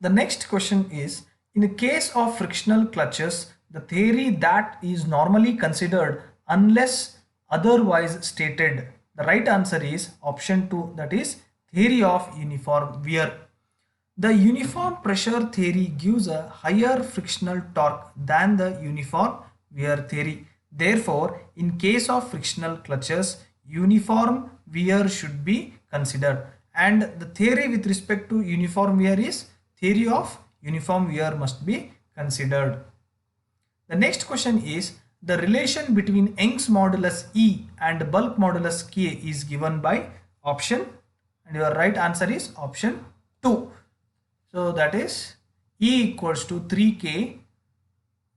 The next question is, in the case of frictional clutches, the theory that is normally considered unless otherwise stated. The right answer is option 2, that is theory of uniform wear. The uniform pressure theory gives a higher frictional torque than the uniform wear theory. Therefore, in case of frictional clutches, uniform wear should be considered. And the theory with respect to uniform wear is theory of uniform wear must be considered. The next question is, the relation between Young's modulus E and bulk modulus K is given by option, and your right answer is option 2. So that is E equals to 3K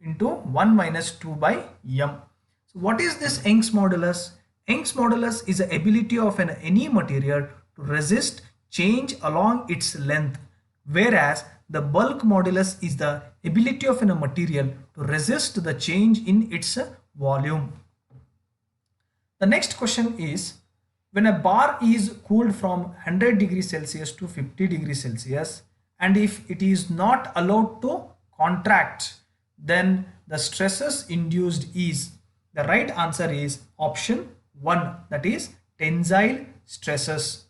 into 1 minus 2 by M. So what is this Young's modulus? Young's modulus is the ability of any material to resist change along its length, whereas the bulk modulus is the ability of a material to resist the change in its volume. The next question is, when a bar is cooled from 100 degrees Celsius to 50 degrees Celsius, and if it is not allowed to contract, then the stresses induced is, the right answer is option 1, that is tensile stresses.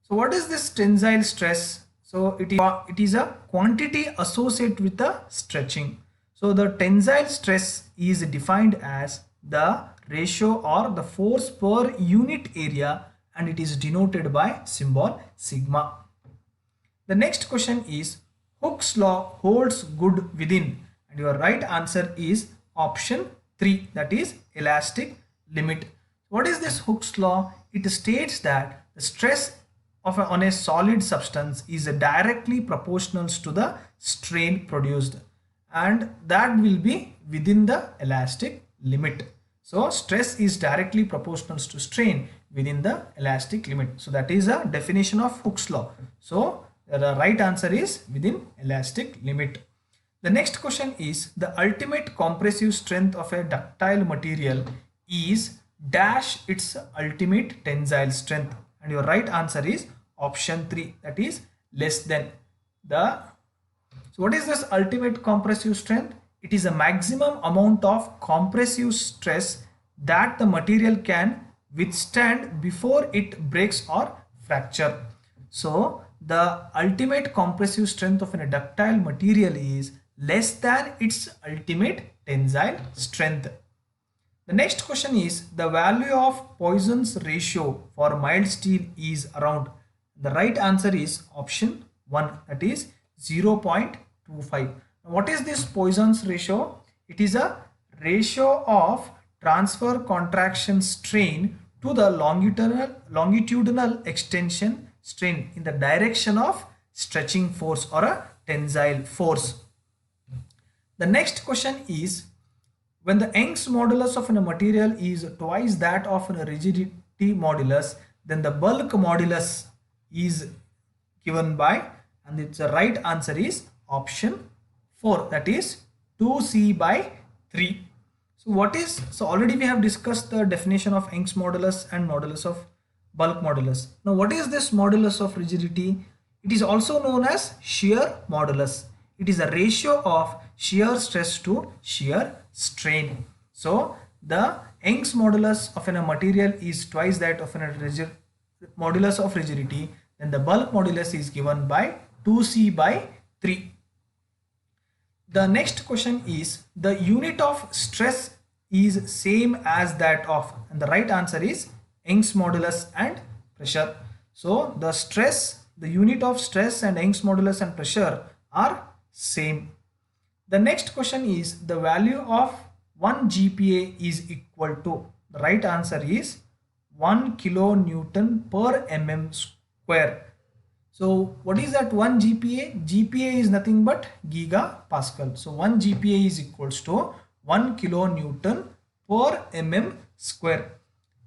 So what is this tensile stress? So it is a quantity associated with the stretching. So the tensile stress is defined as the ratio or the force per unit area, and it is denoted by symbol sigma. The next question is, Hooke's law holds good within, and your right answer is option 3, that is elastic limit. What is this Hooke's law? It states that the stress on a solid substance is directly proportional to the strain produced, and that will be within the elastic limit. So stress is directly proportional to strain within the elastic limit. So that is a definition of Hooke's law. So the right answer is within elastic limit. The next question is, the ultimate compressive strength of a ductile material is dash its ultimate tensile strength, and your right answer is option 3, that is less than the. So what is this ultimate compressive strength? It is a maximum amount of compressive stress that the material can withstand before it breaks or fracture. So the ultimate compressive strength of a ductile material is less than its ultimate tensile strength. The next question is, the value of Poisson's ratio for mild steel is around. The right answer is option 1, that is 0.25. What is this Poisson's ratio? It is a ratio of transfer contraction strain to the longitudinal extension strain in the direction of stretching force or a tensile force. The next question is, when the Young's modulus of a material is twice that of a rigidity modulus, then the bulk modulus is given by, and its right answer is option 4, that is 2c by 3. So already we have discussed the definition of Young's modulus and modulus of bulk modulus. Now what is this modulus of rigidity? It is also known as shear modulus. It is a ratio of shear stress to shear strain. So the Young's modulus of a material is twice that of a modulus of rigidity, then the bulk modulus is given by 2c by 3. The next question is, the unit of stress is same as that of, and the right answer is Young's modulus and pressure. So the stress, the unit of stress and Young's modulus and pressure are same. The next question is, the value of 1 GPa is equal to, the right answer is 1 kilonewton per mm square. So what is that 1 GPa? GPa is nothing but gigapascal. So 1 GPa is equals to 1 kilonewton per mm square.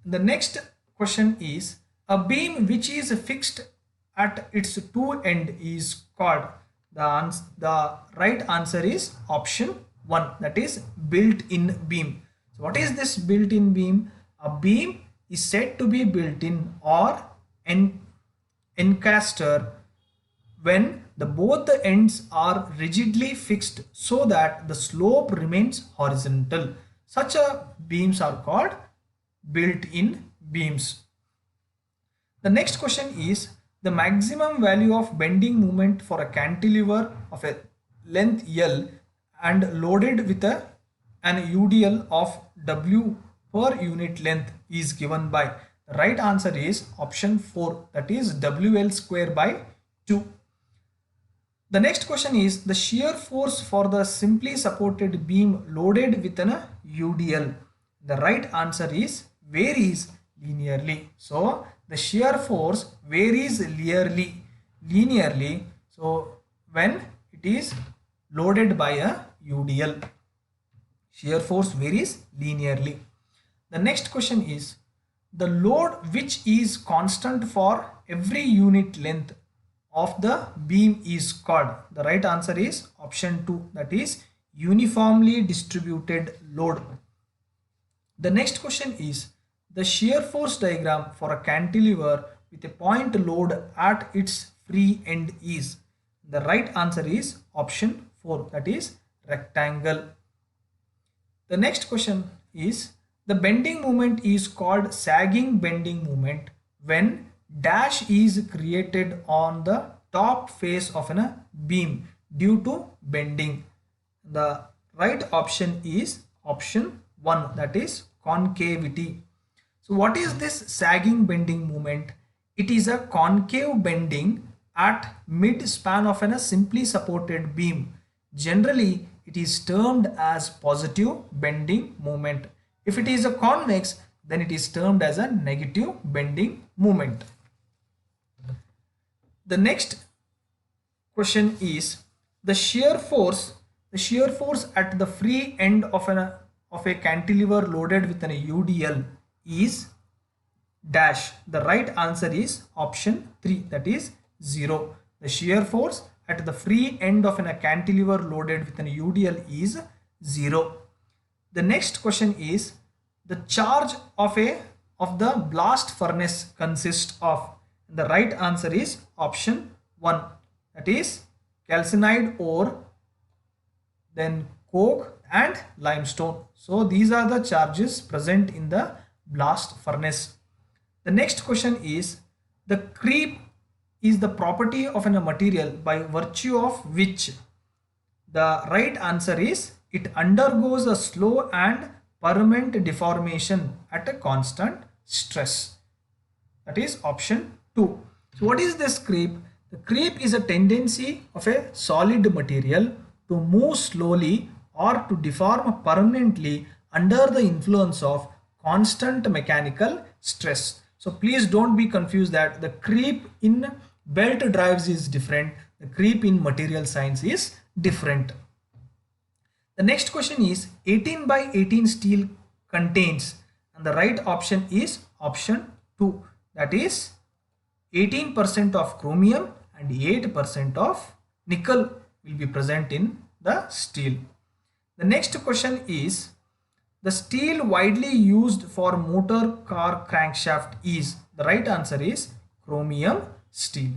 The next question is, a beam which is fixed at its two ends is called, the right answer is option 1, that is built-in beam. So what is this built-in beam? A beam is said to be built-in or encaster when The both the ends are rigidly fixed so that the slope remains horizontal. Such a beams are called built-in beams. The next question is the maximum value of bending moment for a cantilever of a length L and loaded with an UDL of W per unit length is given by. The right answer is option 4, that is WL square by 2. The next question is the shear force for the simply supported beam loaded with an UDL. The right answer is varies linearly. So the shear force varies linearly. So when it is loaded by a UDL, shear force varies linearly. The next question is the load which is constant for every unit length of the beam is called. The right answer is option 2, that is uniformly distributed load. The next question is the shear force diagram for a cantilever with a point load at its free end is. The right answer is option 4, that is rectangle. The next question is the bending moment is called sagging bending moment when dash is created on the top face of a beam due to bending. The right option is option 1, that is concavity. So what is this sagging bending moment? It is a concave bending at mid span of a simply supported beam. Generally it is termed as positive bending moment. If it is a convex, then it is termed as a negative bending moment. The next question is the shear force at the free end of a cantilever loaded with an UDL is dash. The right answer is option 3, that is 0. The shear force at the free end of a cantilever loaded with an UDL is 0. The next question is the charge of the blast furnace consists of. The right answer is option 1, that is calcined ore, then coke and limestone. So these are the charges present in the blast furnace. The next question is the creep is the property of a material by virtue of which. The right answer is it undergoes a slow and permanent deformation at a constant stress. That is option 2. So what is this creep? The creep is a tendency of a solid material to move slowly or to deform permanently under the influence of constant mechanical stress. So please don't be confused that the creep in belt drives is different. The creep in material science is different. The next question is 18 by 18 steel contains, and the right option is option 2, that is 18% of chromium and 8% of nickel will be present in the steel. The next question is the steel widely used for motor car crankshaft is. The right answer is chromium steel.